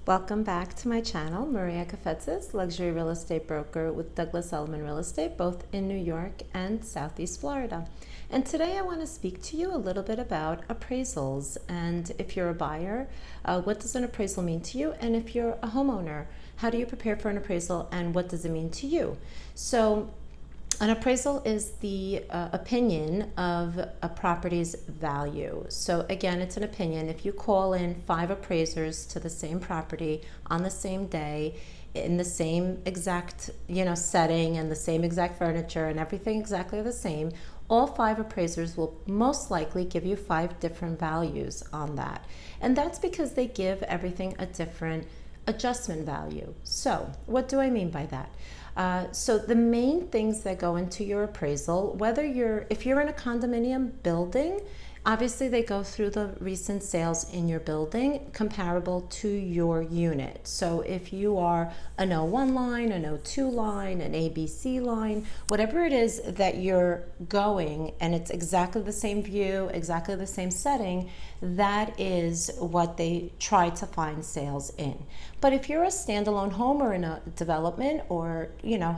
Welcome back to my channel, Maria Kafetzis, luxury real estate broker with Douglas Elliman Real Estate, both in New York and Southeast Florida. And today I want to speak to you a little bit about appraisals. And if you're a buyer, what does an appraisal mean to you? And if you're a homeowner, how do you prepare for an appraisal and what does it mean to you? So an appraisal is the opinion of a property's value. So again, it's an opinion. If you call in 5 appraisers to the same property on the same day, in the same exact setting and the same exact furniture and everything exactly the same, all 5 appraisers will most likely give you 5 different values on that. And that's because they give everything a different adjustment value. So what do I mean by that? So the main things that go into your appraisal, if you're in a condominium building, obviously they go through the recent sales in your building comparable to your unit. So if you are an O1 line, an O2 line, an ABC line, whatever it is that you're going and it's exactly the same view, exactly the same setting, that is what they try to find sales in. But if you're a standalone home or in a development or,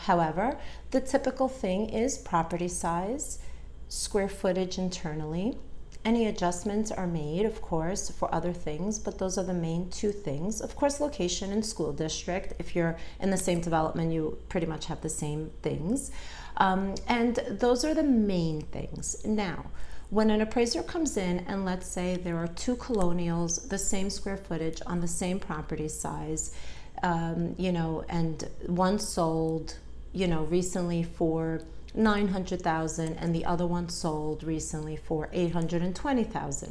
however, the typical thing is property size, square footage internally. Any adjustments are made, of course, for other things, but those are the main 2 things. Of course, location and school district. If you're in the same development, you pretty much have the same things. And those are the main things. Now, when an appraiser comes in and let's say there are 2 colonials, the same square footage on the same property size, and one sold, recently for $900,000 and the other one sold recently for $820,000.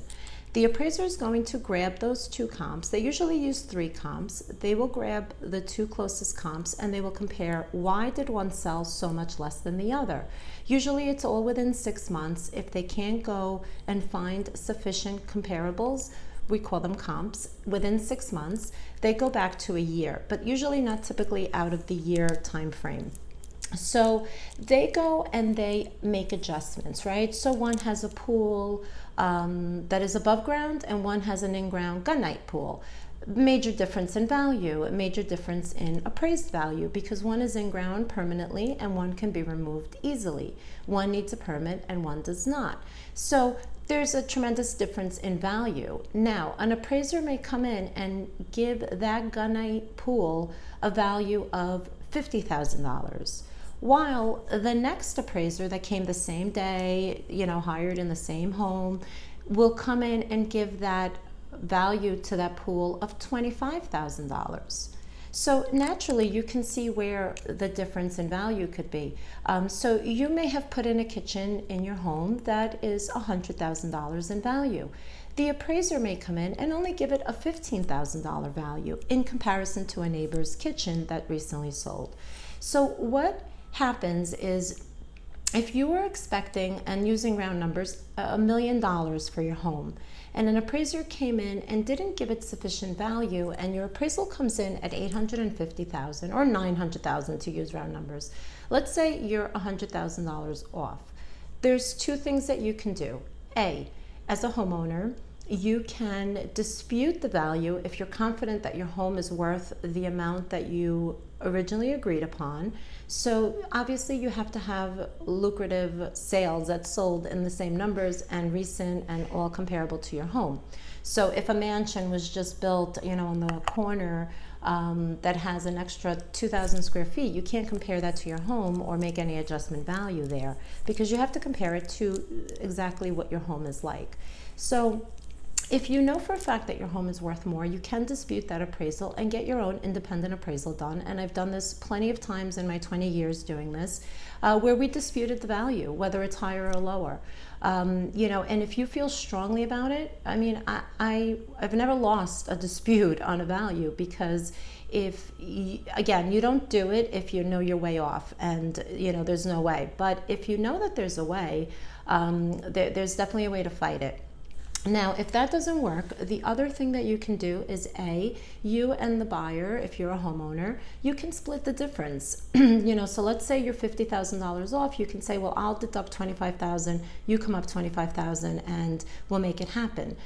The appraiser is going to grab those 2 comps. They usually use 3 comps. They will grab the 2 closest comps and they will compare why did one sell so much less than the other. Usually it's all within 6 months. If they can't go and find sufficient comparables, we call them comps, within 6 months, they go back to a year, but usually not typically out of the year time frame. So they go and they make adjustments, right? So one has a pool that is above ground and one has an in-ground gunite pool. Major difference in value, a major difference in appraised value because one is in-ground permanently and one can be removed easily. One needs a permit and one does not. So there's a tremendous difference in value. Now, an appraiser may come in and give that gunite pool a value of $50,000. While the next appraiser that came the same day, hired in the same home, will come in and give that value to that pool of $25,000. So naturally, you can see where the difference in value could be. So you may have put in a kitchen in your home that is $100,000 in value. The appraiser may come in and only give it a $15,000 value in comparison to a neighbor's kitchen that recently sold. So what happens is if you were expecting, and using round numbers, $1 million for your home, and an appraiser came in and didn't give it sufficient value, and your appraisal comes in at $850,000 or $900,000 to use round numbers. Let's say you're $100,000 off. There's 2 things that you can do. A, as a homeowner, you can dispute the value if you're confident that your home is worth the amount that you originally agreed upon. So obviously you have to have lucrative sales that sold in the same numbers and recent and all comparable to your home. So if a mansion was just built, on the corner that has an extra 2,000 square feet, you can't compare that to your home or make any adjustment value there because you have to compare it to exactly what your home is like. So if you know for a fact that your home is worth more, you can dispute that appraisal and get your own independent appraisal done. And I've done this plenty of times in my 20 years doing this, where we disputed the value, whether it's higher or lower. And if you feel strongly about it, I've never lost a dispute on a value because again, you don't do it if you know you're way off and there's no way. But if you know that there's a way, there's definitely a way to fight it. Now, if that doesn't work, the other thing that you can do is you and the buyer, if you're a homeowner, you can split the difference. So let's say you're $50,000 off. You can say, well, I'll deduct $25,000. You come up $25,000, and we'll make it happen.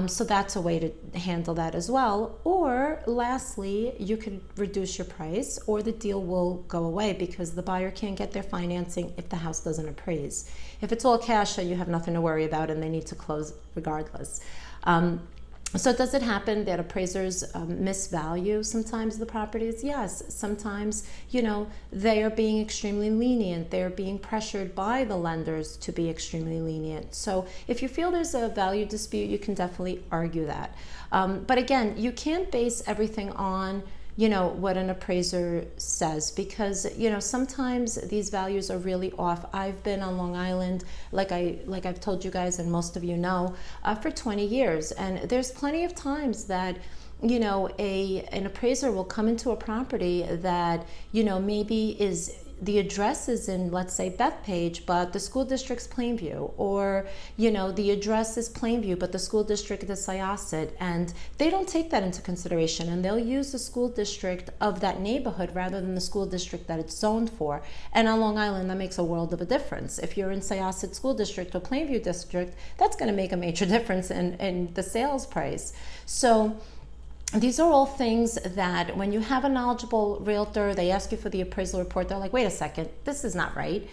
So that's a way to handle that as well. Or lastly, you could reduce your price, or the deal will go away because the buyer can't get their financing if the house doesn't appraise. If it's all cash, you have nothing to worry about and they need to close regardless. So does it happen that appraisers misvalue sometimes the properties? Yes, sometimes, they are being extremely lenient. They're being pressured by the lenders to be extremely lenient. So if you feel there's a value dispute, you can definitely argue that. But again, you can't base everything on what an appraiser says, because sometimes these values are really off. I've been on Long Island, like I've told you guys, and most of you know, for 20 years, and there's plenty of times that an appraiser will come into a property that maybe the address is in, let's say, Bethpage, but the school district's Plainview, or the address is Plainview, but the school district is Syosset, and they don't take that into consideration, and they'll use the school district of that neighborhood rather than the school district that it's zoned for. And on Long Island, that makes a world of a difference. If you're in Syosset School District or Plainview District, that's going to make a major difference in the sales price. So these are all things that when you have a knowledgeable realtor, they ask you for the appraisal report, they're like, wait a second, this is not right,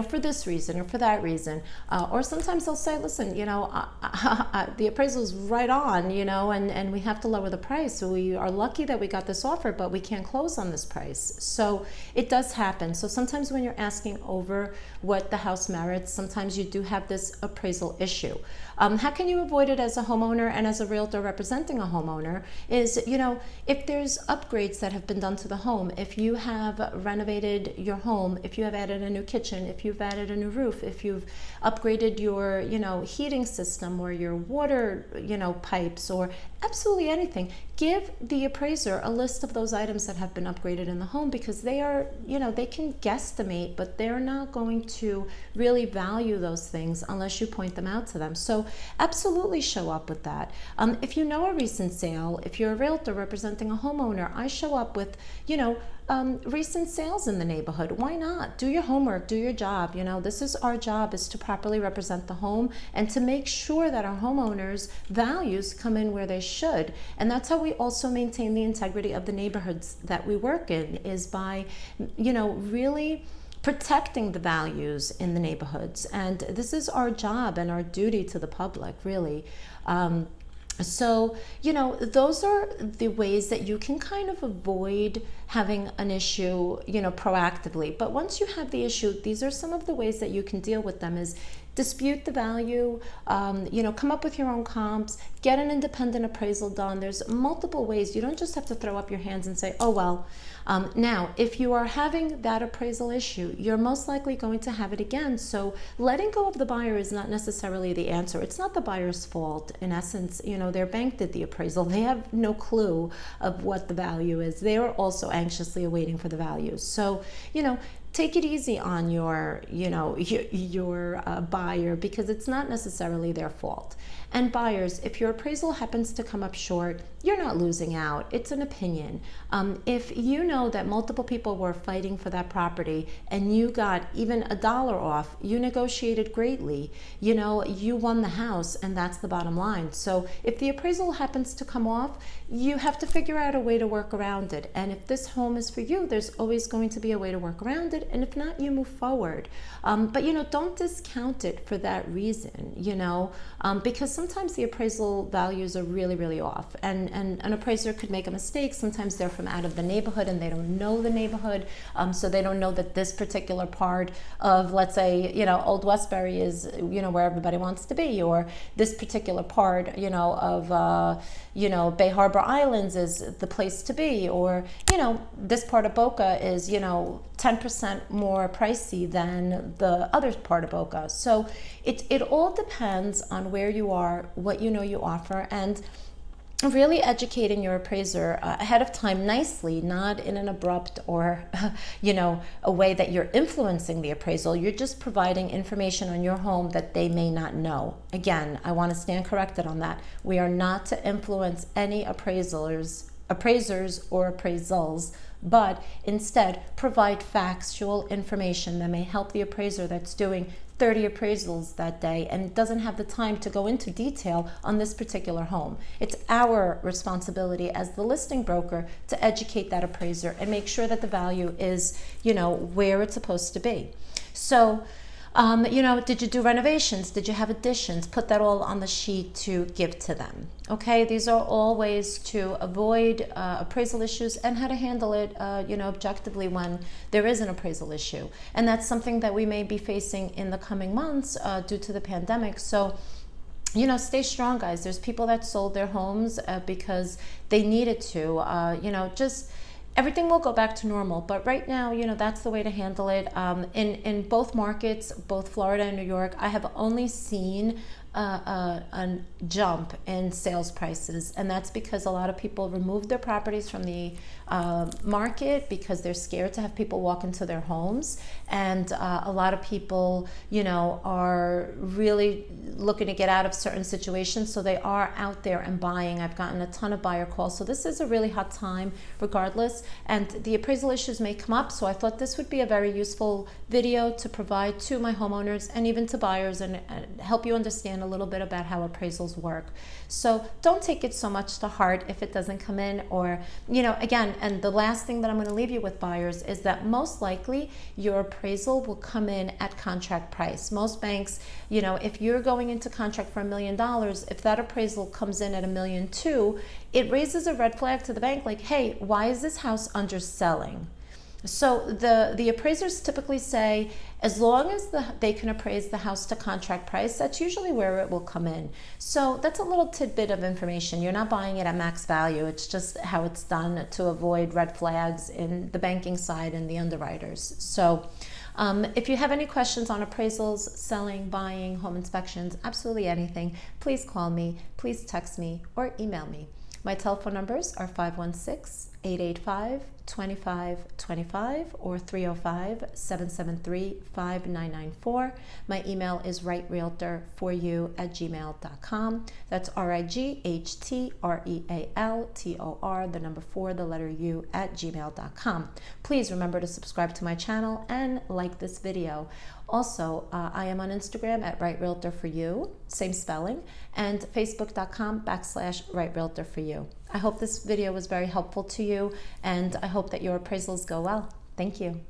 for this reason or for that reason. Or sometimes they'll say, listen, the appraisal is right on, and we have to lower the price. So we are lucky that we got this offer, but we can't close on this price. So it does happen. So sometimes when you're asking over what the house merits, sometimes you do have this appraisal issue. How can you avoid it as a homeowner and as a realtor representing a homeowner is, if there's upgrades that have been done to the home, if you have renovated your home, if you have added a new kitchen, if you've added a new roof, if you've upgraded your, heating system or your water, pipes, or absolutely anything, give the appraiser a list of those items that have been upgraded in the home, because they are, they can guesstimate, but they're not going to really value those things unless you point them out to them. So absolutely show up with that. If you know a recent sale, if you're a realtor representing a homeowner, I show up with, recent sales in the neighborhood. Why not? Do your homework, do your job. This is our job, is to properly represent the home and to make sure that our homeowners' values come in where they should. And that's how we also maintain the integrity of the neighborhoods that we work in, is by, really protecting the values in the neighborhoods. And this is our job and our duty to the public, really. So, those are the ways that you can kind of avoid having an issue, proactively. But once you have the issue, these are some of the ways that you can deal with them: is dispute the value, come up with your own comps, get an independent appraisal done. There's multiple ways. You don't just have to throw up your hands and say, oh, well. Now, if you are having that appraisal issue, you're most likely going to have it again. So letting go of the buyer is not necessarily the answer. It's not the buyer's fault. In essence, their bank did the appraisal. They have no clue of what the value is. They are also anxiously awaiting for the value. So, take it easy on your buyer, because it's not necessarily their fault. And buyers, if your appraisal happens to come up short, you're not losing out. It's an opinion. If you know that multiple people were fighting for that property and you got even $1 off, you negotiated greatly. You won the house, and that's the bottom line. So if the appraisal happens to come off, you have to figure out a way to work around it. And if this home is for you, there's always going to be a way to work around it. And if not, you move forward. But don't discount it for that reason, because sometimes the appraisal values are really, really off. And an appraiser could make a mistake. Sometimes they're from out of the neighborhood and they don't know the neighborhood. So they don't know that this particular part of, let's say, Old Westbury is, where everybody wants to be, or this particular part, of, Bay Harbor Islands is the place to be, or, this part of Boca is, 10% more pricey than the other part of Boca. So it all depends on where you are, what you offer, and really educating your appraiser ahead of time nicely, not in an abrupt or, a way that you're influencing the appraisal. You're just providing information on your home that they may not know. Again, I want to stand corrected on that. We are not to influence any appraisers or appraisals, but instead provide factual information that may help the appraiser that's doing 30 appraisals that day and doesn't have the time to go into detail on this particular home. It's our responsibility as the listing broker to educate that appraiser and make sure that the value is, where it's supposed to be. So, did you do renovations? Did you have additions? Put that all on the sheet to give to them. Okay, these are all ways to avoid appraisal issues and how to handle it, objectively when there is an appraisal issue. And that's something that we may be facing in the coming months due to the pandemic. So, stay strong, guys. There's people that sold their homes because they needed to, everything will go back to normal, but right now, that's the way to handle it. In both markets, both Florida and New York, I have only seen a jump in sales prices, and that's because a lot of people removed their properties from the market because they're scared to have people walk into their homes, and a lot of people, are really looking to get out of certain situations, so they are out there and buying. I've gotten a ton of buyer calls, so this is a really hot time regardless, and the appraisal issues may come up, so I thought this would be a very useful video to provide to my homeowners and even to buyers and help you understand a little bit about how appraisals work. So don't take it so much to heart if it doesn't come in, or, again, and the last thing that I'm going to leave you with, buyers, is that most likely your appraisal will come in at contract price. Most banks, if you're going into contract for $1 million, if that appraisal comes in at $1.2 million, it raises a red flag to the bank like, hey, why is this house underselling? So the appraisers typically say, as long as they can appraise the house to contract price, that's usually where it will come in. So that's a little tidbit of information. You're not buying it at max value. It's just how it's done to avoid red flags in the banking side and the underwriters. So if you have any questions on appraisals, selling, buying, home inspections, absolutely anything, please call me, please text me, or email me. My telephone numbers are 516-885-2525 or 305-773-5994. My email is rightrealtor4you@gmail.com. That's RIGHTREALTOR, the number 4, the letter U, @gmail.com. Please remember to subscribe to my channel and like this video. Also, I am on Instagram at rightrealtor4you, same spelling, and facebook.com/rightrealtor4you. I hope this video was very helpful to you, and I hope that your appraisals go well. Thank you.